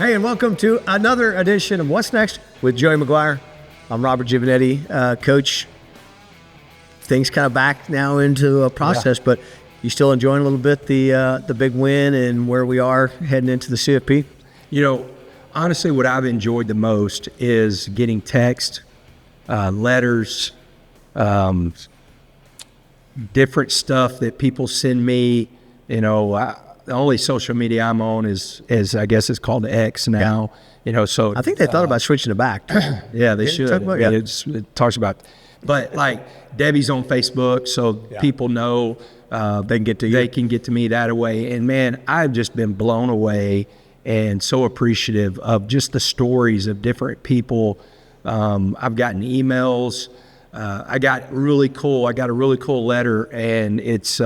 Hey, and welcome to another edition of What's Next with Joey McGuire. I'm Robert Giovanetti. Coach, things kind of back now into a process, but you still enjoying a little bit the big win and where we are heading into the CFP? You know, honestly, what I've enjoyed the most is getting text, letters, different stuff that people send me. You know, the only social media I'm on is I guess it's called X now. Yeah. You know, so I think they thought about switching it back. Yeah, they should. About, it talks about, but like Debbie's on Facebook, so people know they can get to you. They can get to me that way. And man, I've just been blown away and so appreciative of just the stories of different people. I've gotten emails. I got a really cool letter, and it's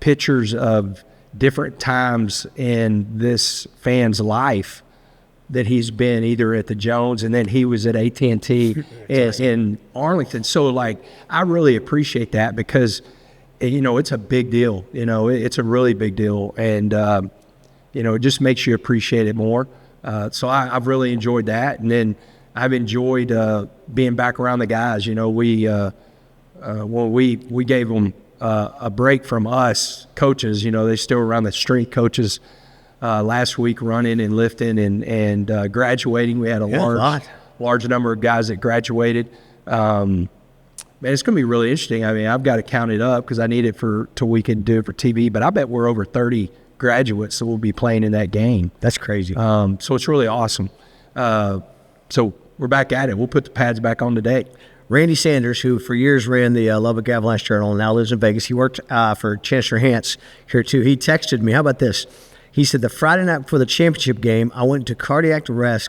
pictures of different times in this fan's life that he's been either at the Jones, and then he was at AT&T in Arlington. So like, I really appreciate that because, you know, it's a big deal. You know, it's a really big deal. And, you know, it just makes you appreciate it more. So I've really enjoyed that. And then I've enjoyed being back around the guys. You know, we gave them a break from us coaches. You know, they still were on the street coaches last week, running and lifting and graduating. We had a large number of guys that graduated. Man, it's going to be really interesting. I mean, I've got to count it up because I need it till we can do it for TV. But I bet we're over 30 graduates that will be playing in that game. That's crazy. So it's really awesome. So we're back at it. We'll put the pads back on today. Randy Sanders, who for years ran the Lubbock Avalanche Journal and now lives in Vegas. He worked for Chancellor Hance here too. He texted me. How about this? He said, the Friday night before the championship game, I went into cardiac arrest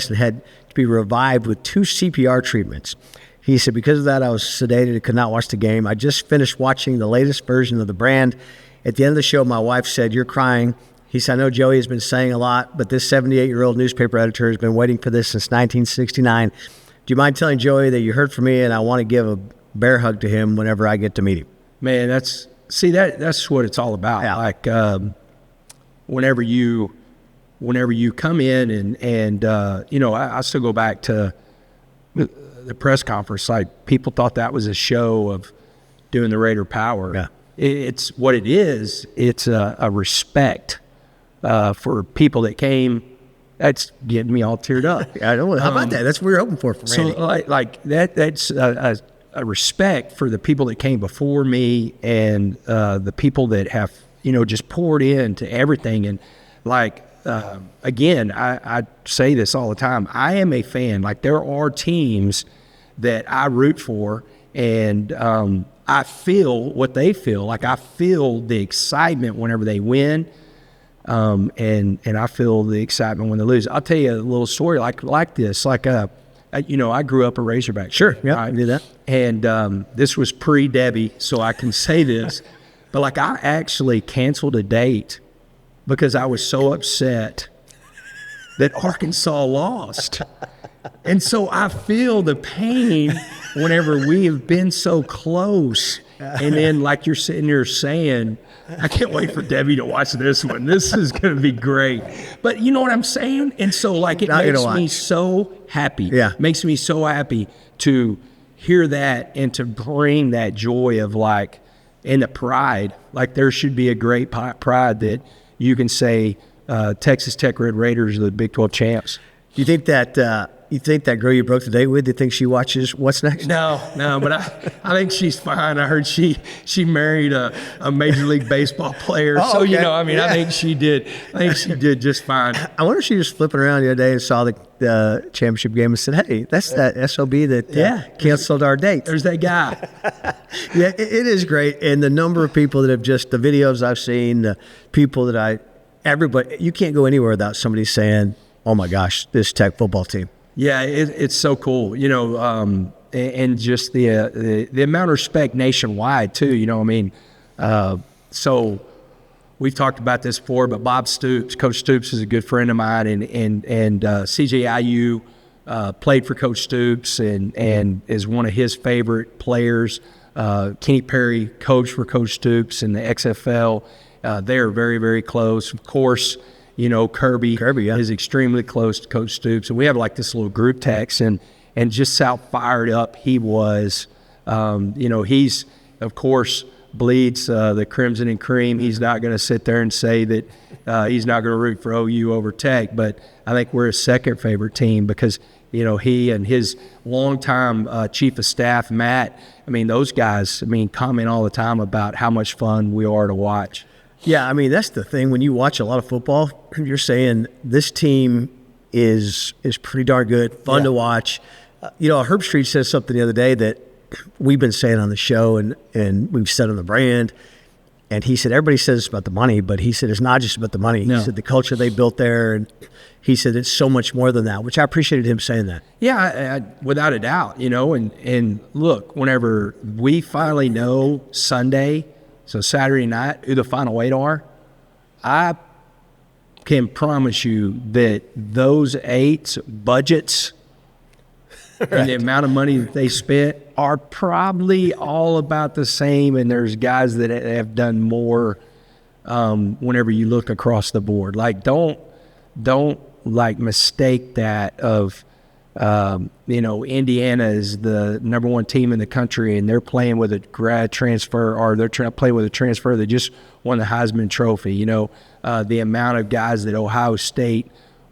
and had to be revived with 2 CPR treatments. He said, because of that, I was sedated and could not watch the game. I just finished watching the latest version of The Brand. At the end of the show, my wife said, you're crying. He said, I know Joey has been saying a lot, but this 78-year-old newspaper editor has been waiting for this since 1969. Do you mind telling Joey that you heard from me and I want to give a bear hug to him whenever I get to meet him? Man, that's what it's all about. Yeah. Like, whenever you come in and you know, I still go back to the press conference. Like, people thought that was a show of doing the Raider Power. Yeah. It's what it is. It's a respect for people that came. That's getting me all teared up. I don't know. How about that? That's what we were hoping for Randy. So like that's a respect for the people that came before me and the people that have, you know, just poured into everything. And like, again, I say this all the time. I am a fan. Like, there are teams that I root for, and I feel what they feel. Like, I feel the excitement whenever they win, and I feel the excitement when they lose. I'll tell you a little story like this. Like, you know, I grew up a Razorback. Sure, yeah, I did that. And this was pre-Debbie, so I can say this. But like, I actually canceled a date because I was so upset that Arkansas lost. And so I feel the pain whenever we have been so close. And then, like you're sitting there saying, I can't wait for Debbie to watch this one. This is going to be great. But you know what I'm saying? And so, like, it makes me so happy. Yeah. Makes me so happy to hear that and to bring that joy of, like, and the pride. Like, there should be a great pride that you can say Texas Tech Red Raiders are the Big 12 champs. Do you think that girl you broke the date with, do you think she watches What's Next? No, but I think she's fine. I heard she married a Major League Baseball player. Oh, so, okay. you know, I mean, yeah. I think she did just fine. I wonder if she was flipping around the other day and saw the championship game and said, hey, that's that SOB that canceled our date. There's that guy. Yeah, it is great. And the number of people that have the videos I've seen, the people that everybody, you can't go anywhere without somebody saying, oh my gosh, this Tech football team. Yeah, it's so cool, you know, and just the amount of respect nationwide too. You know what I mean? So we've talked about this before, but Bob Stoops, Coach Stoops, is a good friend of mine, and CJIU played for Coach Stoops and is one of his favorite players. Kenny Perry coached for Coach Stoops in the XFL. They are very, very close. Of course, Kirby yeah. is extremely close to Coach Stoops. And we have like this little group text, and just how fired up he was. He's, of course, bleeds the Crimson and Cream. He's not going to sit there and say that he's not going to root for OU over Tech, but I think we're his second favorite team because, he and his longtime chief of staff, Matt, those guys, comment all the time about how much fun we are to watch. Yeah, that's the thing. When you watch a lot of football, you're saying this team is pretty darn good, fun to watch. Herb Street says something the other day that we've been saying on the show and we've said on the brand. And he said, everybody says it's about the money, but he said it's not just about the money. No. He said the culture they built there, and he said it's so much more than that, which I appreciated him saying that. Yeah, without a doubt, and look, whenever we finally know Sunday, so Saturday night, who the final 8 are, I can promise you that those 8's budgets right. and the amount of money that they spent are probably all about the same, and there's guys that have done more whenever you look across the board. Like, don't like mistake that of Indiana is the number 1 team in the country and they're playing with a grad transfer, or they're trying to play with a transfer that just won the Heisman Trophy. The amount of guys that Ohio State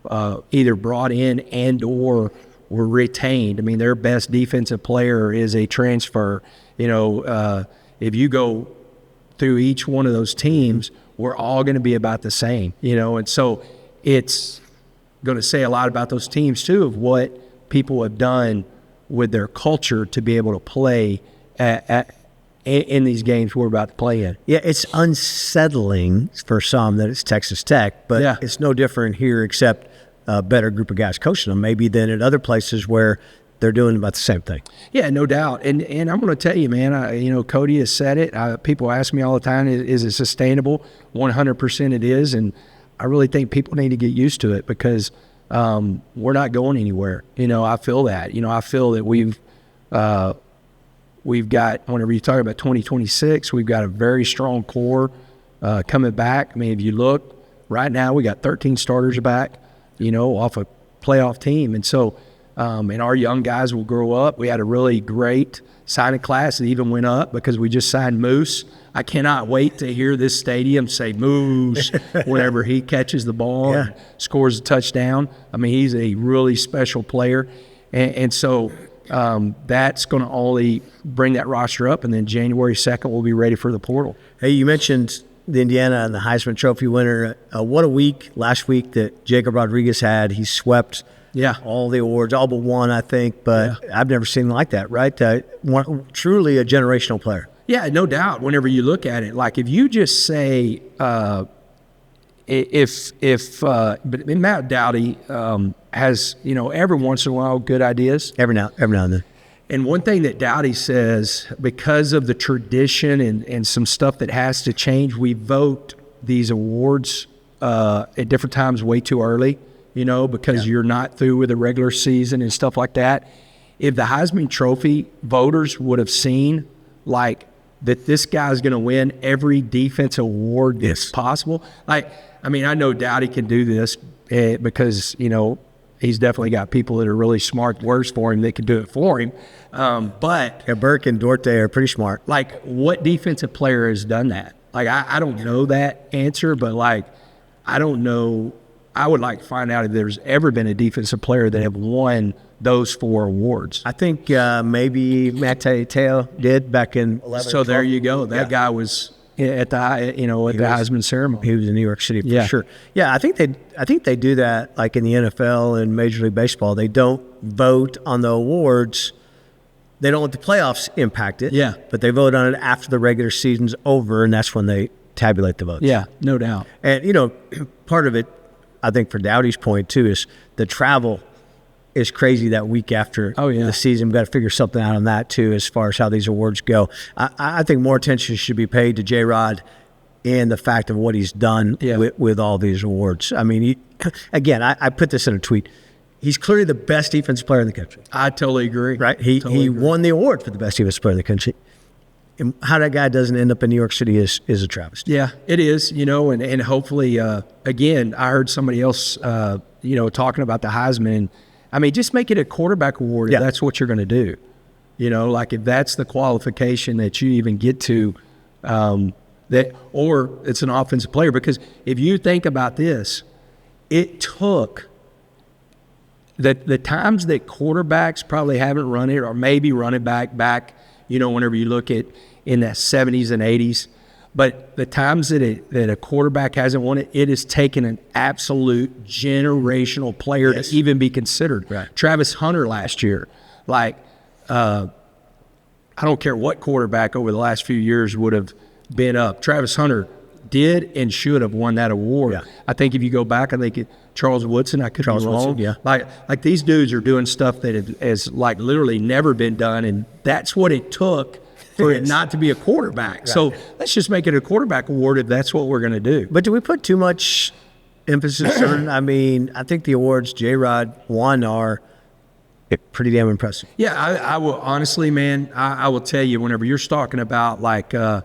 either brought in and or were retained. Their best defensive player is a transfer. If you go through each one of those teams, we're all going to be about the same, and so it's going to say a lot about those teams too, of what people have done with their culture to be able to play in these games we're about to play in. Yeah, it's unsettling for some that it's Texas Tech, but it's no different here except a better group of guys coaching them maybe than at other places where they're doing about the same thing. Yeah, no doubt. And I'm going to tell you, man, Cody has said it. People ask me all the time, is it sustainable? 100% it is. And I really think people need to get used to it because we're not going anywhere. I feel that. I feel that we've got, whenever you talk about 2026, we've got a very strong core coming back. If you look, right now we got 13 starters back, off a playoff team. And so, and our young guys will grow up. We had a really great signing class that even went up because we just signed Moose. I cannot wait to hear this stadium say Moose whenever he catches the ball and scores a touchdown. He's a really special player. And so that's going to only bring that roster up. And then January 2nd, we'll be ready for the portal. Hey, you mentioned the Indiana and the Heisman Trophy winner. What a week last week that Jacob Rodriguez had. He swept all the awards, all but one, I think. But I've never seen like that, right? Truly a generational player. Yeah, no doubt. Whenever you look at it, like if you just say, but Matt Dowdy has, every once in a while good ideas. Every now and then. And one thing that Dowdy says, because of the tradition and some stuff that has to change, we vote these awards at different times way too early, because you're not through with the regular season and stuff like that. If the Heisman Trophy voters would have seen, like, that this guy's going to win every defensive award that's possible. Like, I know Dowdy can do this because, he's definitely got people that are really smart words for him that can do it for him. But Burke and Dorte are pretty smart. Like, what defensive player has done that? Like, I don't know that answer, but, like, I don't know. I would like to find out if there's ever been a defensive player that have won those 4 awards. I think maybe Matt Teo did back in 11. So 12. There you go. That guy was at the Heisman ceremony. He was in New York City for sure. Yeah, I think they do that like in the NFL and Major League Baseball. They don't vote on the awards. They don't let the playoffs impact it. Yeah. But they vote on it after the regular season's over, and that's when they tabulate the votes. Yeah, no doubt. And part of it, I think, for Dowdy's point too, is the travel is crazy that week after the season. We've got to figure something out on that too, as far as how these awards go. I think more attention should be paid to J-Rod and the fact of what he's done with all these awards. I put this in a tweet. He's clearly the best defensive player in the country. I totally agree. Right? He won the award for the best defensive player in the country. how that guy doesn't end up in New York City is a travesty. Yeah, it is, and hopefully, again, I heard somebody else, talking about the Heisman. And, I mean, just make it a quarterback award if that's what you're going to do. Like if that's the qualification that you even get to, or it's an offensive player. Because if you think about this, it took the times that quarterbacks probably haven't run it, or maybe running back, whenever you look at in the 70s and 80s. But the times that a quarterback hasn't won it, it has taken an absolute generational player to even be considered. Right. Travis Hunter last year, I don't care what quarterback over the last few years would have been up. Travis Hunter did and should have won that award. Yeah. I think if you go back, I think Charles Woodson, I could be wrong. Yeah. Like these dudes are doing stuff that has literally never been done, and that's what it took for it not to be a quarterback. Right. So let's just make it a quarterback award if that's what we're going to do. But do we put too much emphasis on? I mean, I think the awards J-Rod won are pretty damn impressive. Yeah, I will honestly, man. I will tell you, whenever you're talking about I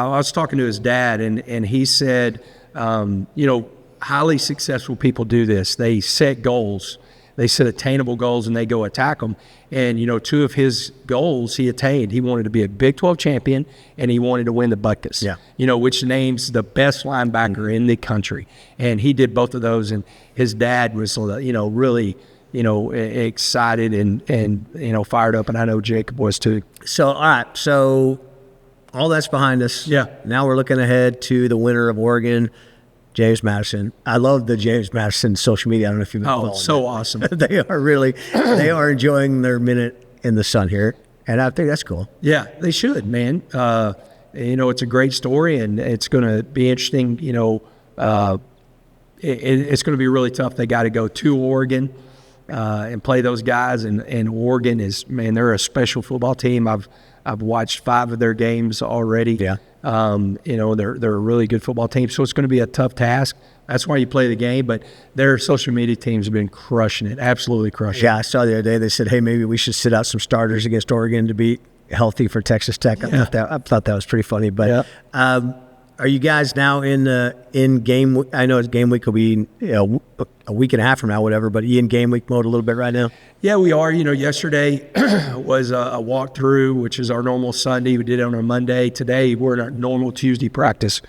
was talking to his dad, and he said, highly successful people do this. They set goals. They set attainable goals, and they go attack them. And, two of his goals he attained. He wanted to be a Big 12 champion, and he wanted to win the Butkus, which names the best linebacker in the country. And he did both of those, and his dad was, really, excited and fired up, and I know Jacob was too. So, all right. So all that's behind us. Yeah. Now we're looking ahead to the winner of Oregon, James Madison. I love the James Madison social media. I don't know if you've been following so that. Awesome. They are enjoying their minute in the sun here, and I think that's cool. Yeah, they should, man. It's a great story, and it's going to be interesting. It's going to be really tough. They got to go to Oregon and play those guys, and Oregon is, man, they're a special football team. I've watched 5 of their games already. Yeah. They're a really good football team, so it's going to be a tough task. That's why you play the game, but their social media teams have been crushing it, absolutely crushing it. Yeah, I saw the other day they said, hey, maybe we should sit out some starters against Oregon to be healthy for Texas Tech. I thought that was pretty funny. But are you guys now in game? I know it's game week will be a week and a half from now, whatever. But are you in game week mode a little bit right now? Yeah, we are. Yesterday was a walkthrough, which is our normal Sunday. We did it on a Monday. Today we're in our normal Tuesday practice.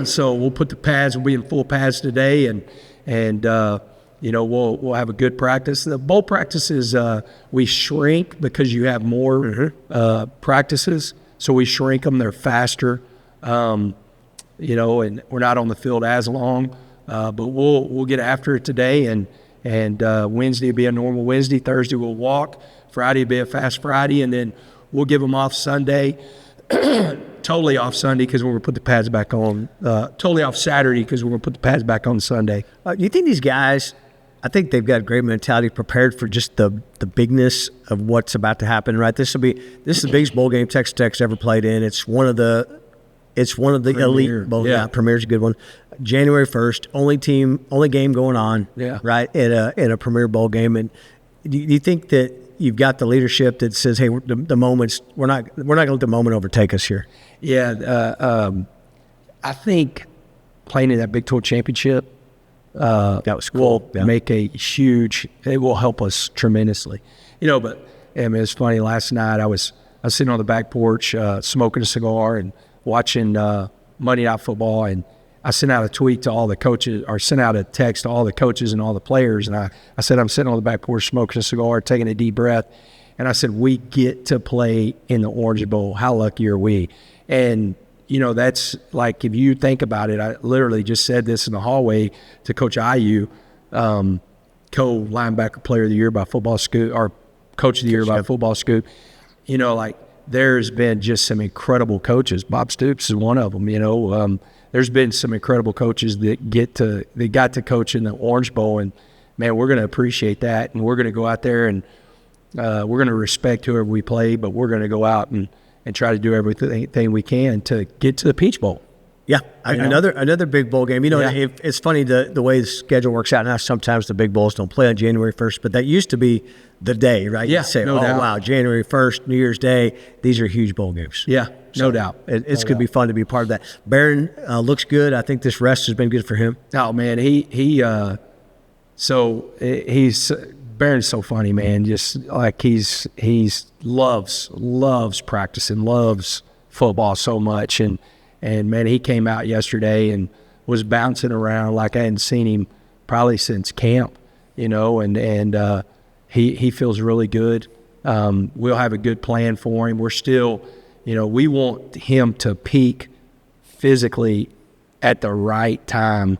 So we'll put the pads. We'll be in full pads today, and we'll have a good practice. The bowl practices we shrink because you have more practices, so we shrink them. They're faster. And we're not on the field as long, but we'll get after it today, and Wednesday will be a normal Wednesday. Thursday we'll walk. Friday will be a fast Friday, and then we'll give them off Sunday. Totally off Sunday because we're going to put the pads back on. Totally off Saturday because we're going to put the pads back on Sunday. You think these guys, I think they've got a great mentality, prepared for just the bigness of what's about to happen, right? This is the biggest bowl game Texas Tech's ever played in. It's one of the Premier. Elite bowl. Yeah, Premier's a good one. January 1st, only game going on. Yeah. Right, in a Premier bowl game. And do you think that you've got the leadership that says, hey, the moments, we're not going to let the moment overtake us here? Yeah, I think playing in that Big 12 championship that was cool. will make a huge. It will help us tremendously. But it's funny. Last night I was sitting on the back porch smoking a cigar and watching Monday Night Football, and I sent out a tweet to all the coaches, or sent out a text to all the coaches and all the players, and I said, I'm sitting on the back porch smoking a cigar, taking a deep breath, and I said, we get to play in the Orange Bowl. How lucky are we? And, that's like, if you think about it, I literally just said this in the hallway to Coach IU, co-linebacker player of the year by Football Scoop, or coach of the year by Football Scoop. There's been just some incredible coaches. Bob Stoops is one of them. There's been some incredible coaches that got to coach in the Orange Bowl, and man, we're going to appreciate that, and we're going to go out there and we're going to respect whoever we play, but we're going to go out and try to do everything we can to get to the Peach Bowl. Yeah, another big bowl game. It's funny the way the schedule works out now. Sometimes the big bowls don't play on January 1st, but that used to be the day, right? Yeah, You'd say, no doubt. Wow, January 1st, New Year's Day, these are huge bowl games. Yeah, no doubt. It's going to be fun to be part of that. Barron looks good. I think this rest has been good for him. Oh man, Barron's so funny, man. Just like he's loves practicing, loves football so much, and man, he came out yesterday and was bouncing around like I hadn't seen him probably since camp, and he feels really good. We'll have a good plan for him. We're still, we want him to peak physically at the right time.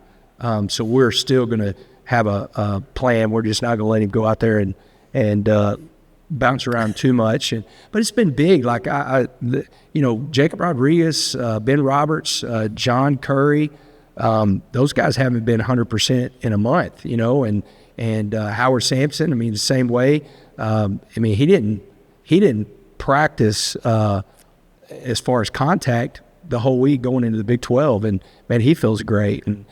So we're still going to have a plan. We're just not going to let him go out there and bounce around too much. But it's been big. Like Jacob Rodriguez, Ben Roberts, John Curry, those guys haven't been 100% in a month, and Howard Sampson, the same way. He didn't practice as far as contact the whole week going into the Big 12, and man, he feels great. And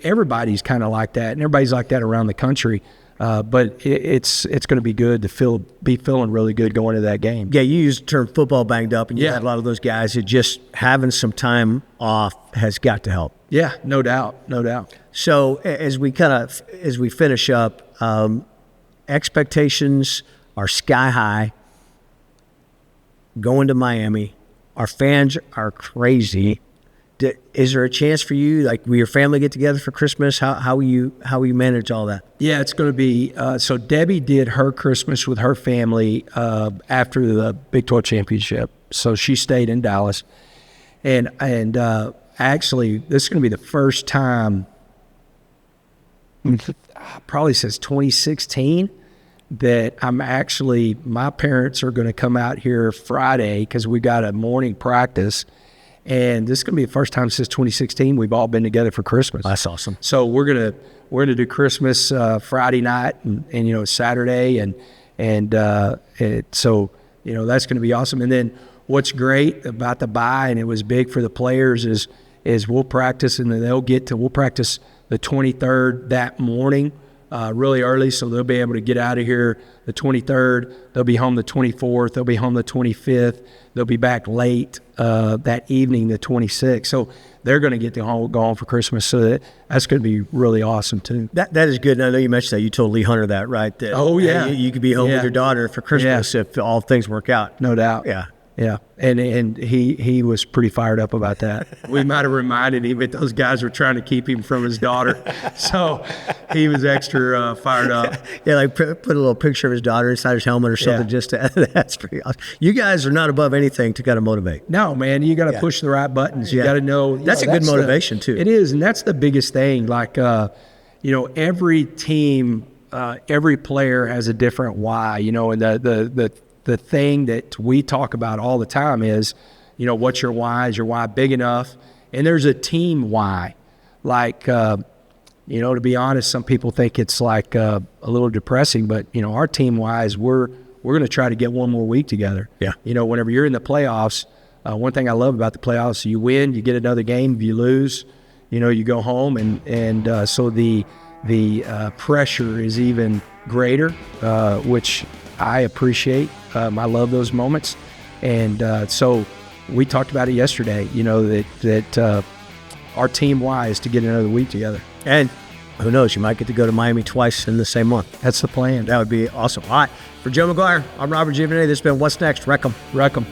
everybody's kind of like that, and everybody's like that around the country. But it's going to be good to be feeling really good going into that game. Yeah, you used the term football banged up, and you had a lot of those guys that just having some time off has got to help. Yeah, no doubt. So as we finish up, expectations are sky high. Going to Miami, our fans are crazy. Is there a chance for you, like, will your family get together for Christmas? How will you manage all that? Yeah, it's going to be so Debbie did her Christmas with her family after the Big 12 championship. So she stayed in Dallas, and actually this is going to be the first time, probably since 2016, that my parents are going to come out here Friday because we got a morning practice. And this is going to be the first time since 2016 we've all been together for Christmas. That's awesome. So we're gonna do Christmas Friday night and Saturday and so that's going to be awesome. And then what's great about the bye, and it was big for the players, is we'll practice, and then we'll practice the 23rd that morning. Really early, so they'll be able to get out of here the 23rd. They'll be home the 24th. They'll be home the 25th. They'll be back late that evening, the 26th. So they're going to get to go home for Christmas. So that's going to be really awesome too. That is good. And I know you mentioned that. You told Lee Hunter that, right? That, you could be home with your daughter for Christmas if all things work out. No doubt. Yeah. Yeah, and he was pretty fired up about that. We might have reminded him that those guys were trying to keep him from his daughter, so he was extra fired up. Yeah, like put a little picture of his daughter inside his helmet or something. That's pretty awesome. You guys are not above anything to kind of motivate. No, man, you got to push the right buttons. You got to know. That's a good motivation too. It is, and that's the biggest thing. Like, every team, every player has a different why. And the thing that we talk about all the time is, what's your why? Is your why big enough? And there's a team why. Like, to be honest, some people think it's like a little depressing, but, our team why is we're going to try to get one more week together. Yeah. Whenever you're in the playoffs, one thing I love about the playoffs, you win, you get another game. If you lose, you go home. And so the pressure is even greater, which I appreciate. I love those moments. And so we talked about it yesterday, that our team why is to get another week together. And who knows, you might get to go to Miami twice in the same month. That's the plan. That would be awesome. All right. For Joe McGuire, I'm Robert Giovanni. This has been What's Next? Wreck 'em.